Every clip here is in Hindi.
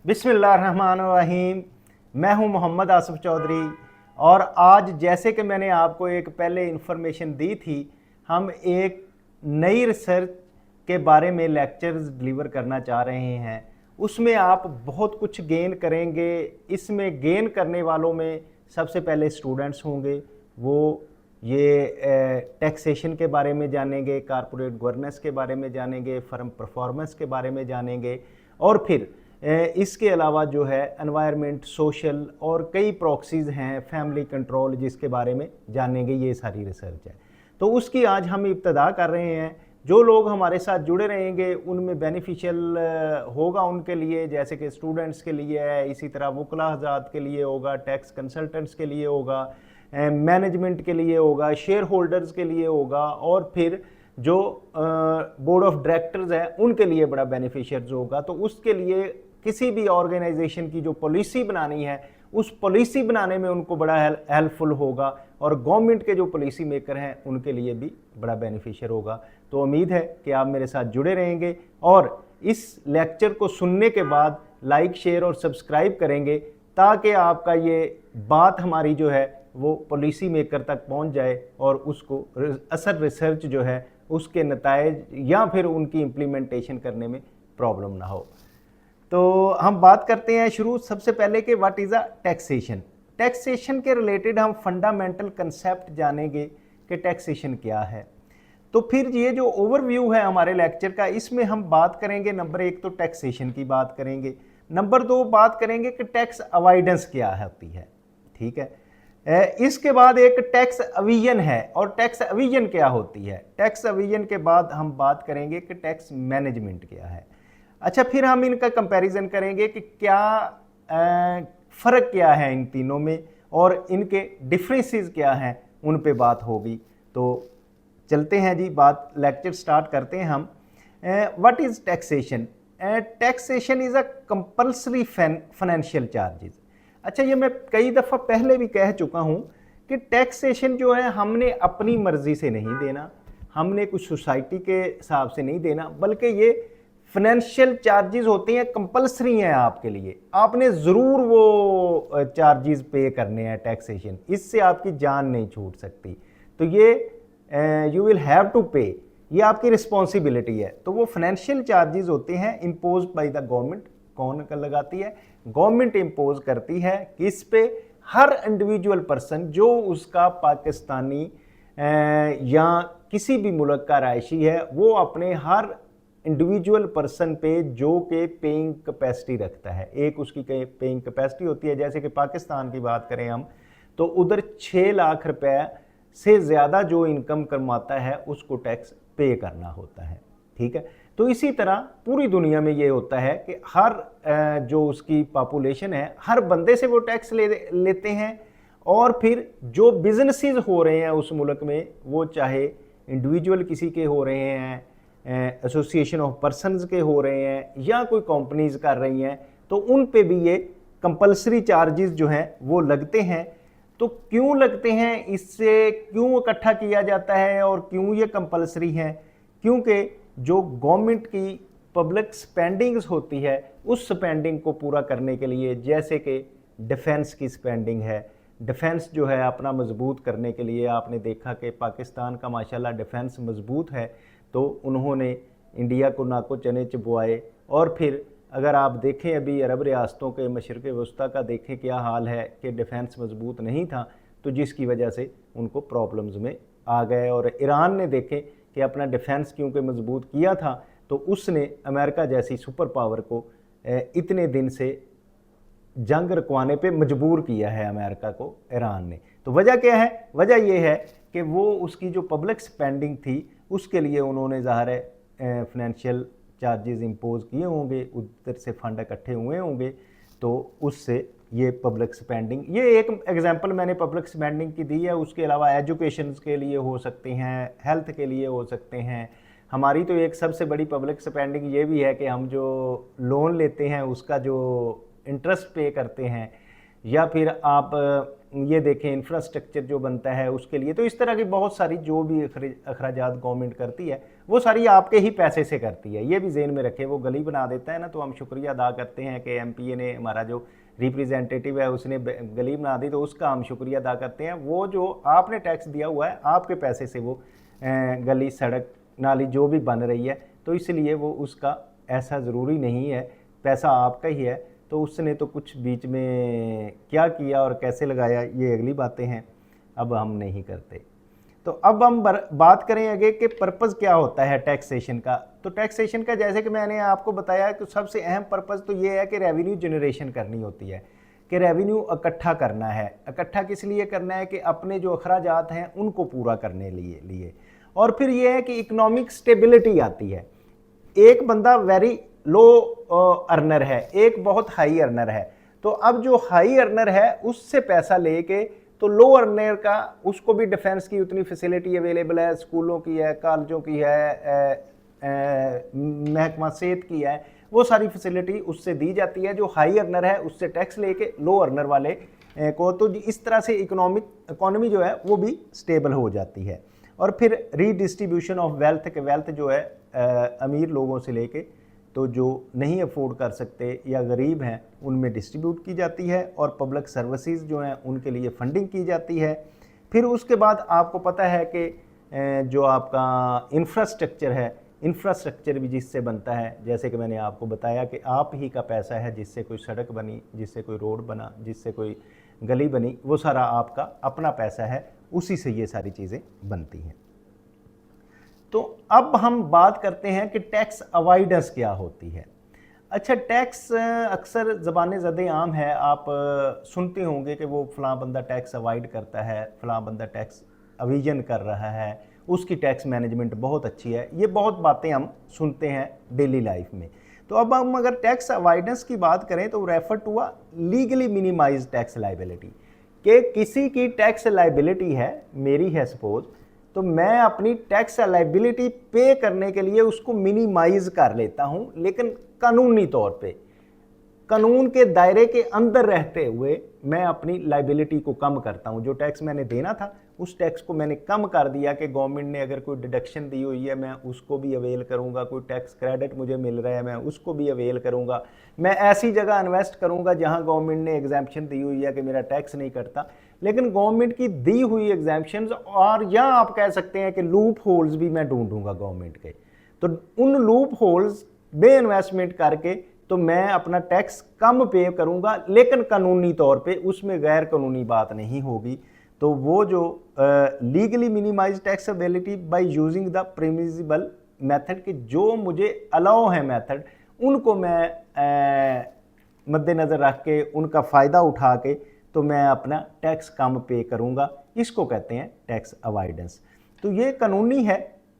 बिस्मिल्लाहिर्रहमानिर्रहीम। मैं हूं मोहम्मद आसिफ चौधरी और आज जैसे कि मैंने आपको एक पहले इन्फॉर्मेशन दी थी, हम एक नई रिसर्च के बारे में लेक्चर्स डिलीवर करना चाह रहे हैं। उसमें आप बहुत कुछ गेन करेंगे। इसमें गेन करने वालों में सबसे पहले स्टूडेंट्स होंगे, वो ये टैक्सेशन के बारे में जानेंगे, कारपोरेट गवर्नेंस के बारे में जानेंगे, फर्म परफॉर्मेंस के बारे में जानेंगे और फिर इसके अलावा जो है एनवायरनमेंट, सोशल और कई प्रॉक्सीज हैं, फैमिली कंट्रोल, जिसके बारे में जानेंगे। ये सारी रिसर्च है, तो उसकी आज हम इब्तदा कर रहे हैं। जो लोग हमारे साथ जुड़े रहेंगे उनमें बेनिफिशियल होगा उनके लिए, जैसे कि स्टूडेंट्स के लिए है, इसी तरह वकला हज़रात के लिए होगा, टैक्स कंसल्टेंट्स के लिए होगा, मैनेजमेंट के लिए होगा, शेयर होल्डर्स के लिए होगा और फिर जो बोर्ड ऑफ डायरेक्टर्स है उनके लिए बड़ा बेनिफिशियल होगा। तो उसके लिए किसी भी ऑर्गेनाइजेशन की जो पॉलिसी बनानी है, उस पॉलिसी बनाने में उनको बड़ा हेल्पफुल होगा और गवर्नमेंट के जो पॉलिसी मेकर हैं उनके लिए भी बड़ा बेनिफिशियल होगा। तो उम्मीद है कि आप मेरे साथ जुड़े रहेंगे और इस लेक्चर को सुनने के बाद लाइक, शेयर और सब्सक्राइब करेंगे ताकि आपका ये बात हमारी जो है वो पॉलिसी मेकर तक पहुंच जाए और उसको असर रिसर्च जो है उसके नतायज या फिर उनकी इम्प्लीमेंटेशन करने में प्रॉब्लम ना हो। तो हम बात करते हैं शुरू सबसे पहले कि what is a taxation. Taxation के रिलेटेड हम फंडामेंटल कंसेप्ट जानेंगे कि टैक्सेशन क्या है। तो फिर ये जो ओवरव्यू है हमारे लेक्चर का, इसमें हम बात करेंगे नंबर 1 तो टैक्सेशन की बात करेंगे, नंबर 2 बात करेंगे कि टैक्स अवॉइडेंस क्या होती है, ठीक है। इसके बाद एक टैक्स अविजन है और टैक्स अविजन क्या होती है। टैक्स अविजन के बाद हम बात करेंगे कि टैक्स मैनेजमेंट क्या है। अच्छा, फिर हम इनका कंपैरिजन करेंगे कि क्या फ़र्क क्या है इन तीनों में और इनके डिफरेंसेस क्या हैं, उन पे बात होगी। तो चलते हैं जी, बात लेक्चर स्टार्ट करते हैं हम। What is taxation? Taxation is a compulsory financial charges. अच्छा, ये मैं कई दफ़ा पहले भी कह चुका हूँ कि टैक्सेशन जो है हमने अपनी मर्ज़ी से नहीं देना, हमने कुछ सोसाइटी के हिसाब से नहीं देना, बल्कि ये फाइनेंशियल चार्जेस होते हैं, कंपल्सरी हैं आपके लिए, आपने ज़रूर वो चार्जेस पे करने हैं टैक्सेशन, इससे आपकी जान नहीं छूट सकती। तो ये यू विल हैव टू पे, ये आपकी रिस्पॉन्सिबिलिटी है। तो वो फाइनेंशियल चार्जेस होते हैं इम्पोज बाय द गवर्नमेंट। कौन लगाती है? गवर्नमेंट इम्पोज करती है। किस पे? हर इंडिविजुअल पर्सन जो उसका पाकिस्तानी या किसी भी मुल्क का रहायशी है, वो अपने हर इंडिविजुअल पर्सन पे जो के पेइंग कैपेसिटी रखता है। एक उसकी पेइंग कैपेसिटी होती है, जैसे कि पाकिस्तान की बात करें हम, तो उधर 6 लाख रुपए से ज़्यादा जो इनकम कमाता है उसको टैक्स पे करना होता है, ठीक है। तो इसी तरह पूरी दुनिया में ये होता है कि हर जो उसकी पॉपुलेशन है, हर बंदे से वो टैक्स लेते हैं और फिर जो बिजनेसेस हो रहे हैं उस मुल्क में, वो चाहे इंडिविजुअल किसी के हो रहे हैं, एसोसिएशन ऑफ पर्सनस के हो रहे हैं या कोई कंपनीज कर रही हैं, तो उन पे भी ये कंपलसरी चार्जेस जो हैं वो लगते हैं। तो क्यों लगते हैं, इससे क्यों इकट्ठा किया जाता है और क्यों ये कंपलसरी है? क्योंकि जो गवर्नमेंट की पब्लिक स्पेंडिंग्स होती है, उस स्पेंडिंग को पूरा करने के लिए, जैसे कि डिफेंस की स्पेंडिंग है, डिफेंस जो है अपना मजबूत करने के लिए, आपने देखा कि पाकिस्तान का माशाल्लाह डिफेंस मजबूत है, तो उन्होंने इंडिया को नाको चने चबुआए। और फिर अगर आप देखें अभी अरब रियासतों के मशरक़ वस्ता का देखें क्या हाल है कि डिफेंस मजबूत नहीं था, तो जिसकी वजह से उनको प्रॉब्लम्स में आ गए। और ईरान ने देखें कि अपना डिफेंस क्योंकि मजबूत किया था, तो उसने अमेरिका जैसी सुपर पावर को इतने दिन से जंग रखवाने पे मजबूर किया है अमेरिका को, ईरान ने। तो वजह क्या है? वजह यह है कि वो उसकी जो पब्लिक स्पेंडिंग थी उसके लिए उन्होंने ज़ाहिर है फाइनेंशियल चार्जेस इंपोज किए होंगे, उधर से फंड इकट्ठे हुए होंगे, तो उससे ये पब्लिक स्पेंडिंग, ये एक एग्जांपल मैंने पब्लिक स्पेंडिंग की दी है। उसके अलावा एजुकेशन के लिए हो सकते हैं, हेल्थ के लिए हो सकते हैं। हमारी तो एक सबसे बड़ी पब्लिक स्पेंडिंग ये भी है कि हम जो लोन लेते हैं उसका जो इंटरेस्ट पे करते हैं, या फिर आप ये देखें इंफ्रास्ट्रक्चर जो बनता है उसके लिए। तो इस तरह की बहुत सारी जो भी अखराजात गवर्नमेंट करती है वो सारी आपके ही पैसे से करती है, ये भी जेहन में रखे। वो गली बना देता है ना तो हम शुक्रिया अदा करते हैं कि एमपीए ने, हमारा जो रिप्रेजेंटेटिव है उसने गली बना दी, तो उसका हम शुक्रिया अदा करते हैं। वो जो आपने टैक्स दिया हुआ है आपके पैसे से वो गली, सड़क, नाली जो भी बन रही है, तो इसलिए वो उसका ऐसा ज़रूरी नहीं है, पैसा आपका ही है। तो उसने तो कुछ बीच में क्या किया और कैसे लगाया ये अगली बातें हैं, अब हम नहीं करते। तो अब हम बात करें आगे कि पर्पज़ क्या होता है टैक्सेशन का। तो टैक्सेशन का जैसे कि मैंने आपको बताया कि सबसे अहम पर्पज़ तो ये है कि रेवेन्यू जनरेशन करनी होती है, कि रेवेन्यू इकट्ठा करना है। इकट्ठा किस लिए करना है कि अपने जो अखराजात हैं उनको पूरा करने लिए। और फिर ये है कि इकोनॉमिक स्टेबिलिटी आती है। एक बंदा वेरी लो अर्नर है, एक बहुत हाई अर्नर है, तो अब जो हाई अर्नर है उससे पैसा लेके तो लो अर्नर का, उसको भी डिफेंस की उतनी फैसिलिटी अवेलेबल है, स्कूलों की है, कॉलेजों की है, महकमा सेहत की है, वो सारी फैसिलिटी उससे दी जाती है। जो हाई अर्नर है उससे टैक्स लेके लो अर्नर वाले को, तो इस तरह से इकोनॉमी जो है वो भी स्टेबल हो जाती है। और फिर रीडिस्ट्रीब्यूशन ऑफ वेल्थ, के वेल्थ जो है अमीर लोगों से लेके तो जो नहीं अफोर्ड कर सकते या गरीब हैं उनमें डिस्ट्रीब्यूट की जाती है, और पब्लिक सर्विसेज जो हैं उनके लिए फंडिंग की जाती है। फिर उसके बाद आपको पता है कि जो आपका इंफ्रास्ट्रक्चर है, इंफ्रास्ट्रक्चर भी जिससे बनता है, जैसे कि मैंने आपको बताया कि आप ही का पैसा है, जिससे कोई सड़क बनी, जिससे कोई रोड बना, जिससे कोई गली बनी, वो सारा आपका अपना पैसा है, उसी से ये सारी चीज़ें बनती हैं। तो अब हम बात करते हैं कि टैक्स अवॉइडेंस क्या होती है। अच्छा, टैक्स अक्सर ज़बान ज़द आम है, आप सुनते होंगे कि वो फ़लाँ बंदा टैक्स अवॉइड करता है, फ़लाँ बंदा टैक्स अविजन कर रहा है, उसकी टैक्स मैनेजमेंट बहुत अच्छी है। ये बहुत बातें हम सुनते हैं डेली लाइफ में। तो अब हम अगर टैक्स अवॉइडेंस की बात करें तो refer to a legally minimise tax liability, कि किसी की टैक्स लाइबिलिटी है, मेरी है सपोज, तो मैं अपनी टैक्स लाइबिलिटी पे करने के लिए उसको मिनिमाइज कर लेता हूं, लेकिन कानूनी तौर पे, कानून के दायरे के अंदर रहते हुए मैं अपनी लाइबिलिटी को कम करता हूं। जो टैक्स मैंने देना था उस टैक्स को मैंने कम कर दिया, कि गवर्नमेंट ने अगर कोई डिडक्शन दी हुई है मैं उसको भी अवेल करूंगा, कोई टैक्स क्रेडिट मुझे मिल रहा है मैं उसको भी अवेल करूंगा, मैं ऐसी जगह इन्वेस्ट करूंगा जहां गवर्नमेंट ने एग्जाम्पशन दी हुई है कि मेरा टैक्स नहीं कटता। लेकिन गवर्नमेंट की दी हुई एग्जाम्पशंस, और या आप कह सकते हैं कि लूप होल्स भी मैं ढूंढूंगा गवर्नमेंट के, तो उन लूप होल्स में इन्वेस्टमेंट करके तो मैं अपना टैक्स कम पे करूंगा, लेकिन कानूनी तौर पे उसमें गैर कानूनी बात नहीं होगी। तो वो जो legally minimise taxability by using the permissible method, के जो मुझे अलाउ है मेथड, उनको मैं मद्देनज़र रख के उनका फ़ायदा उठा के तो मैं अपना टैक्स कम पे करूंगा, इसको कहते हैं टैक्स अवॉइडेंस। तो ये कानूनी है,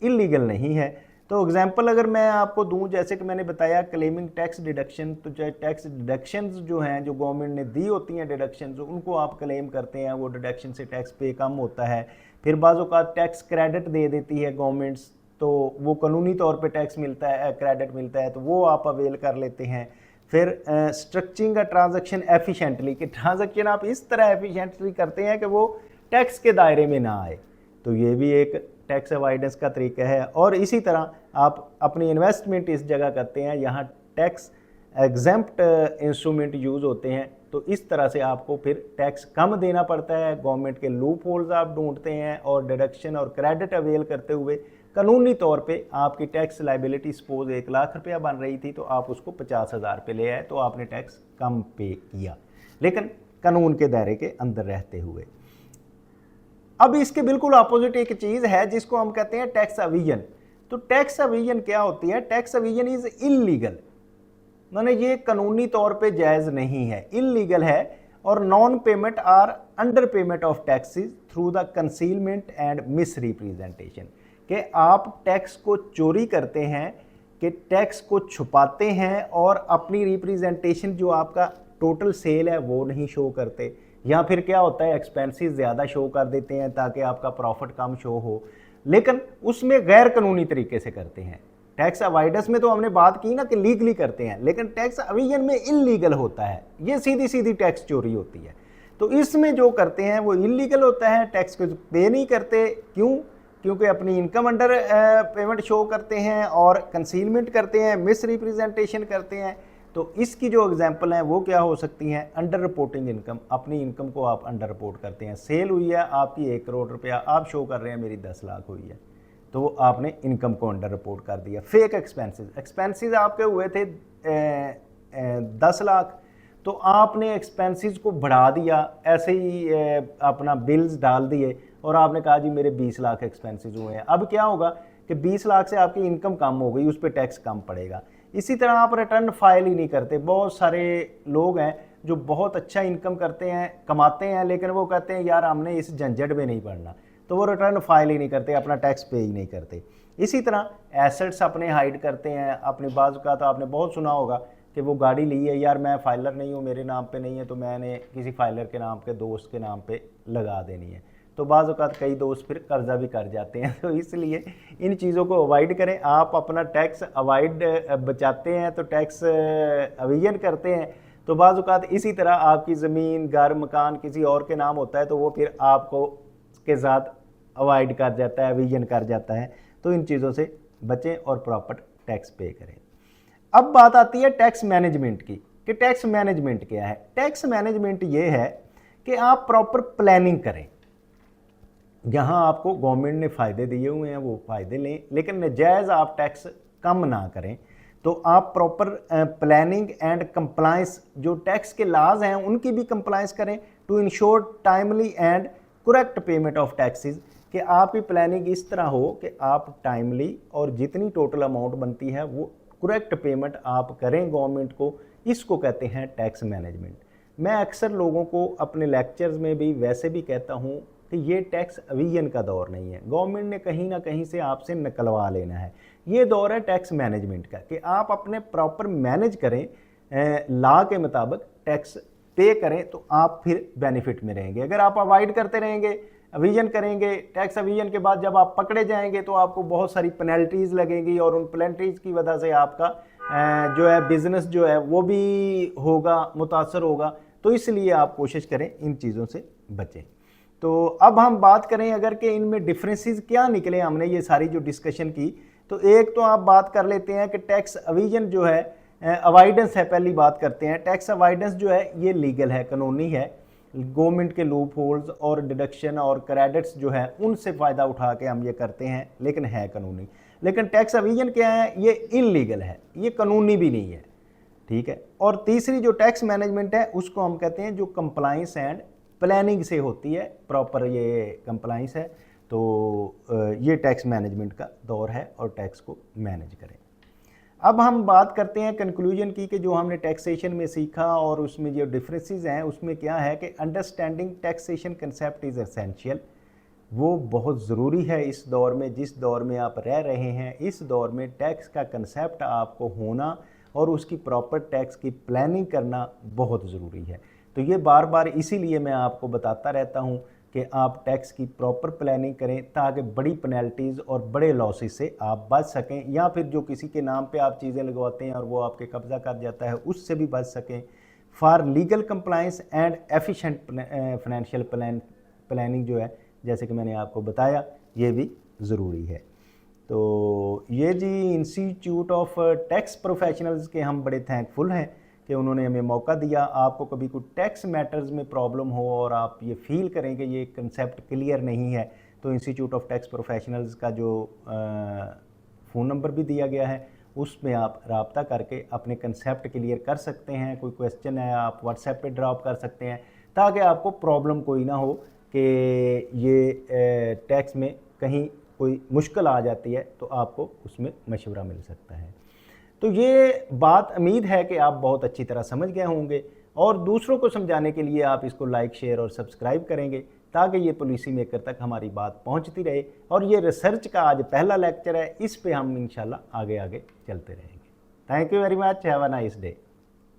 इलीगल नहीं है। तो एग्जांपल अगर मैं आपको दूं, जैसे कि मैंने बताया क्लेमिंग टैक्स डिडक्शन, तो टैक्स डिडक्शंस जो हैं, जो गवर्नमेंट ने दी होती हैं डिडक्शंस, उनको आप क्लेम करते हैं, वो डिडक्शन से टैक्स पे कम होता है। फिर बाज़ों का टैक्स क्रेडिट दे देती है गवर्नमेंट्स, तो वो कानूनी तौर पे टैक्स मिलता है, क्रेडिट मिलता है, तो वो आप अवेल कर लेते हैं। फिर स्ट्रक्चरिंग अ ट्रांजैक्शन एफिशिएंटली, कि ट्रांजैक्शन आप इस तरह एफिशिएंटली करते हैं कि वो टैक्स के दायरे में ना आए, तो ये भी एक टैक्स अवॉइडेंस का तरीका है। और इसी तरह आप अपनी इन्वेस्टमेंट इस जगह करते हैं यहाँ टैक्स एग्जेम्प्ट इंस्ट्रूमेंट यूज़ होते हैं, तो इस तरह से आपको फिर टैक्स कम देना पड़ता है। गवर्नमेंट के लूप होल्स आप ढूंढते हैं, और डिडक्शन और क्रेडिट अवेल करते हुए कानूनी तौर पे आपकी टैक्स लाइबिलिटी सपोज 1 लाख रुपया बन रही थी, तो आप उसको 50,000 पे ले आए, तो आपने टैक्स कम पे किया, लेकिन कानून के दायरे के अंदर रहते हुए। अब इसके बिल्कुल अपोजिट एक चीज़ है जिसको हम कहते हैं टैक्स अविजन। तो टैक्स अविजन क्या होती है? टैक्स अविजन इज इलीगल, माने ये कानूनी तौर पे जायज़ नहीं है, इलीगल है। और non payment or underpayment of taxes through the concealment and misrepresentation, कि आप टैक्स को चोरी करते हैं, कि टैक्स को छुपाते हैं, और अपनी रिप्रेजेंटेशन जो आपका टोटल सेल है वो नहीं शो करते, या फिर क्या होता है एक्सपेंसेस ज़्यादा शो कर देते हैं ताकि आपका प्रॉफिट कम शो हो, लेकिन उसमें गैर कानूनी तरीके से करते हैं। टैक्स अवॉइडेंस में तो हमने बात की ना कि लीगली करते हैं, लेकिन टैक्स अविजन में इलीगल होता है, ये सीधी सीधी टैक्स चोरी होती है। तो इसमें जो करते हैं वो इलीगल होता है, टैक्स को पे नहीं करते। क्यों? क्योंकि अपनी इनकम अंडर पेमेंट शो करते हैं और कंसीलमेंट करते हैं, मिस रिप्रेजेंटेशन करते हैं। तो इसकी जो एग्जांपल है वो क्या हो सकती हैं, अंडर रिपोर्टिंग इनकम, अपनी इनकम को आप अंडर रिपोर्ट करते हैं। सेल हुई है आपकी 1 करोड़ रुपया, आप शो कर रहे हैं मेरी 10 लाख हुई है, तो वो आपने इनकम को अंडर रिपोर्ट कर दिया। फेक एक्सपेंसेस आपके हुए थे 10 लाख, तो आपने एक्सपेंसेस को बढ़ा दिया, ऐसे ही अपना बिल्स डाल दिए और आपने कहा जी मेरे 20 लाख एक्सपेंसेस हुए हैं। अब क्या होगा कि 20 लाख से आपकी इनकम कम हो गई, उस पर टैक्स कम पड़ेगा। इसी तरह आप रिटर्न फाइल ही नहीं करते। बहुत सारे लोग हैं जो बहुत अच्छा इनकम करते हैं, कमाते हैं, लेकिन वो कहते हैं यार हमने इस झंझट में नहीं पड़ना, तो वो रिटर्न फाइल ही नहीं करते, अपना टैक्स पे ही नहीं करते। इसी तरह एसेट्स अपने हाइड करते हैं। अपनी बाजू का तो आपने बहुत सुना होगा कि वो गाड़ी ली है, यार मैं फाइलर नहीं हूँ, मेरे नाम पे नहीं है, तो मैंने किसी फाइलर के नाम पे, दोस्त के नाम पे लगा देनी है। तो बाज़ औक़ात कई दोस्त फिर कर्जा भी कर जाते हैं। तो इसलिए इन चीज़ों को अवॉइड करें। आप अपना टैक्स अवॉइड बचाते हैं तो टैक्स अविजन करते हैं, तो बाज़ औक़ात इसी तरह आपकी ज़मीन, घर, मकान किसी और के नाम होता है, तो वो फिर आपको के साथ अवॉइड कर जाता है, अविजन कर जाता है। तो इन चीज़ों से बचें और प्रॉपर टैक्स पे करें। अब बात आती है टैक्स मैनेजमेंट की, कि टैक्स मैनेजमेंट क्या है। टैक्स मैनेजमेंट ये है कि आप प्रॉपर प्लानिंग करें। जहां आपको गवर्नमेंट ने फ़ायदे दिए हुए हैं वो फ़ायदे लें, लेकिन नजायज़ आप टैक्स कम ना करें। तो आप प्रॉपर प्लानिंग एंड कंप्लायंस, जो टैक्स के लाज हैं उनकी भी कंप्लायंस करें, to ensure timely and correct payment of taxes. कि आपकी प्लानिंग इस तरह हो कि आप टाइमली और जितनी टोटल अमाउंट बनती है वो करेक्ट पेमेंट आप करें गवर्नमेंट को। इसको कहते हैं टैक्स मैनेजमेंट। मैं अक्सर लोगों को अपने लेक्चर्स में भी वैसे भी कहता हूँ कि ये टैक्स अविजन का दौर नहीं है, गवर्नमेंट ने कहीं ना कहीं से आपसे निकलवा लेना है। ये दौर है टैक्स मैनेजमेंट का, कि आप अपने प्रॉपर मैनेज करें, लॉ के मुताबिक टैक्स पे करें, तो आप फिर बेनिफिट में रहेंगे। अगर आप अवॉइड करते रहेंगे, अविजन करेंगे, टैक्स अविजन के बाद जब आप पकड़े जाएंगे तो आपको बहुत सारी पेनल्टीज़ लगेंगी, और उन पेनल्टीज़ की वजह से आपका जो है बिज़नेस जो है वो भी होगा, मुतासर होगा। तो इसलिए आप कोशिश करें इन चीज़ों से बचें। तो अब हम बात करें अगर कि इनमें डिफरेंसेस क्या निकले, हमने ये सारी जो डिस्कशन की, तो एक तो आप बात कर लेते हैं कि टैक्स अविजन जो है अवॉइडेंस है। पहली बात करते हैं, टैक्स अवॉइडेंस जो है ये लीगल है, कानूनी है। गवर्नमेंट के लूप होल्स और डिडक्शन और क्रेडिट्स जो है उनसे फ़ायदा उठा के हम ये करते हैं, लेकिन है कानूनी। लेकिन टैक्स अविजन क्या है, ये इलीगल है, ये कानूनी भी नहीं है, ठीक है। और तीसरी जो टैक्स मैनेजमेंट है उसको हम कहते हैं जो कंप्लाइंस एंड प्लानिंग से होती है, प्रॉपर ये कंप्लाइंस है। तो ये टैक्स मैनेजमेंट का दौर है और टैक्स को मैनेज करें। अब हम बात करते हैं कंक्लूजन की, कि जो हमने टैक्सेशन में सीखा और उसमें जो डिफरेंसेस हैं उसमें क्या है कि understanding taxation concept is essential. वो बहुत ज़रूरी है इस दौर में, जिस दौर में आप रह रहे हैं। इस दौर में टैक्स का कंसेप्ट आपको होना और उसकी प्रॉपर टैक्स की प्लानिंग करना बहुत ज़रूरी है। तो ये बार बार इसीलिए मैं आपको बताता रहता हूँ कि आप टैक्स की प्रॉपर प्लानिंग करें, ताकि बड़ी पेनल्टीज़ और बड़े लॉसेस से आप बच सकें, या फिर जो किसी के नाम पे आप चीज़ें लगवाते हैं और वो आपके कब्ज़ा कर जाता है उससे भी बच सकें। For legal compliance and efficient financial planning जो है, जैसे कि मैंने आपको बताया, ये भी ज़रूरी है। तो ये जी इंस्टीट्यूट ऑफ टैक्स प्रोफेशनल्स के हम बड़े थैंकफुल हैं कि उन्होंने हमें मौका दिया। आपको कभी कोई टैक्स मैटर्स में प्रॉब्लम हो और आप ये फील करें कि ये कंसेप्ट क्लियर नहीं है, तो इंस्टीट्यूट ऑफ टैक्स प्रोफेशनल्स का जो फ़ोन नंबर भी दिया गया है उसमें आप रब्ता करके अपने कंसेप्ट क्लियर कर सकते हैं। कोई क्वेश्चन है आप व्हाट्सएप पे ड्रॉप कर सकते हैं, ताकि आपको प्रॉब्लम कोई ना हो कि ये टैक्स में कहीं कोई मुश्किल आ जाती है, तो आपको उसमें मशवरा मिल सकता है। तो ये बात उम्मीद है कि आप बहुत अच्छी तरह समझ गए होंगे, और दूसरों को समझाने के लिए आप इसको लाइक, शेयर और सब्सक्राइब करेंगे, ताकि ये पॉलिसी मेकर तक हमारी बात पहुंचती रहे। और ये रिसर्च का आज पहला लेक्चर है, इस पे हम इंशाल्लाह आगे आगे चलते रहेंगे। Thank you very much, have a nice day.